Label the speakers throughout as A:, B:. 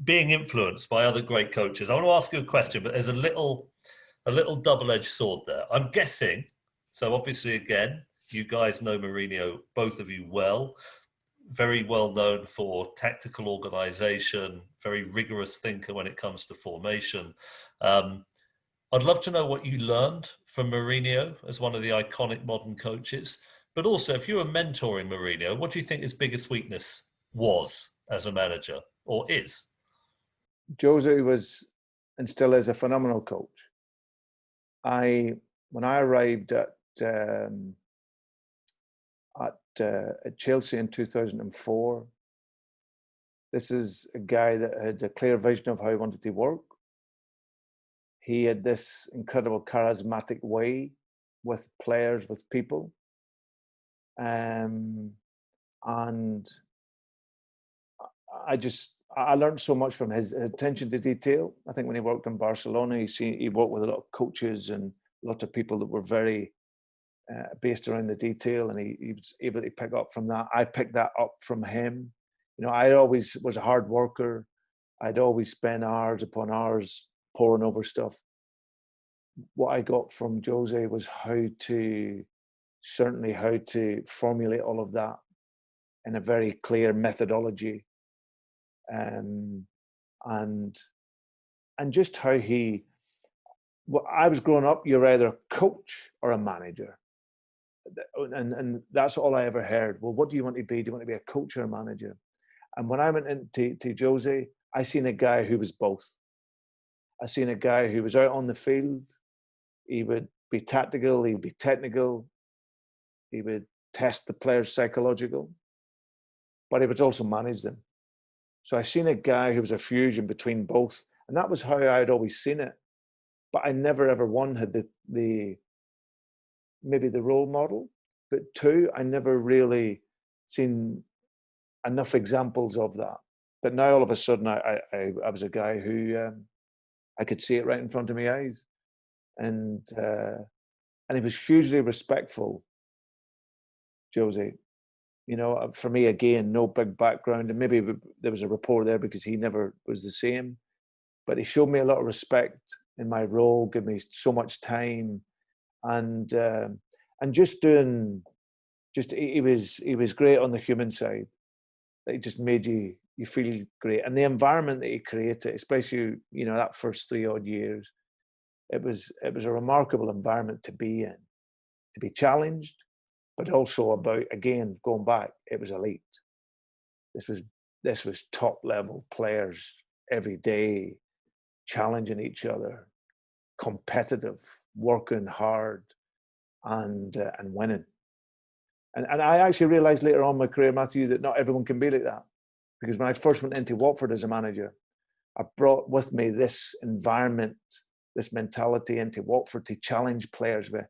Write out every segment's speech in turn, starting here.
A: being influenced by other great coaches, I want to ask you a question, but there's a little double-edged sword there. I'm guessing, so obviously again, you guys know Mourinho, both of you well, very well known for tactical organisation, very rigorous thinker when it comes to formation. I'd love to know what you learned from Mourinho as one of the iconic modern coaches, but also if you were mentoring Mourinho, what do you think his biggest weakness was as a manager, or is?
B: Jose was and still is a phenomenal coach. When I arrived at Chelsea in 2004, this is a guy that had a clear vision of how he wanted to work. He had this incredible charismatic way with players, with people. And I learned so much from his attention to detail. I think when he worked in Barcelona, he worked with a lot of coaches and a lot of people that were very based around the detail, and he was able to pick up from that. I picked that up from him. You know, I always was a hard worker. I'd always spend hours upon hours poring over stuff. What I got from Jose was how to formulate all of that in a very clear methodology, and just how he. Well, I was growing up, you're either a coach or a manager. And that's all I ever heard. Well, what do you want to be? Do you want to be a coach or a manager? And when I went into Jose, I seen a guy who was both. I seen a guy who was out on the field. He would be tactical, he'd be technical, he would test the players psychological, but he would also manage them. So I seen a guy who was a fusion between both. And that was how I'd always seen it. But I never ever, one, had the maybe the role model, but two, I never really seen enough examples of that. But now all of a sudden, I was a guy who I could see it right in front of my eyes, and he was hugely respectful, Jose. You know, for me again, no big background, and maybe there was a rapport there because he never was the same, but he showed me a lot of respect in my role, gave me so much time. And he was great on the human side. He just made you feel great, and the environment that he created, especially that first 3 odd years, it was a remarkable environment to be in, to be challenged, but also about, again, going back, it was elite. This was top level players every day, challenging each other, competitive, working hard, and winning. And I actually realised later on in my career, Matthew, that not everyone can be like that. Because when I first went into Watford as a manager, I brought with me this environment, this mentality into Watford to challenge players with.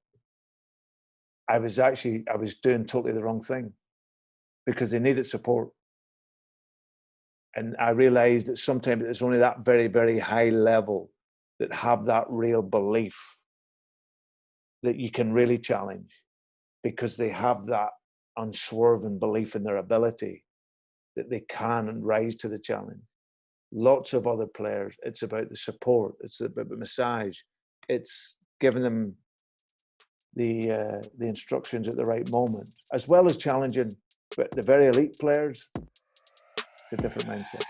B: I was doing totally the wrong thing because they needed support. And I realised that sometimes it's only that very, very high level that have that real belief that you can really challenge, because they have that unswerving belief in their ability that they can rise to the challenge. Lots of other players, it's about the support, it's about the massage, it's giving them the instructions at the right moment, as well as challenging. But the very elite players, it's a different mindset.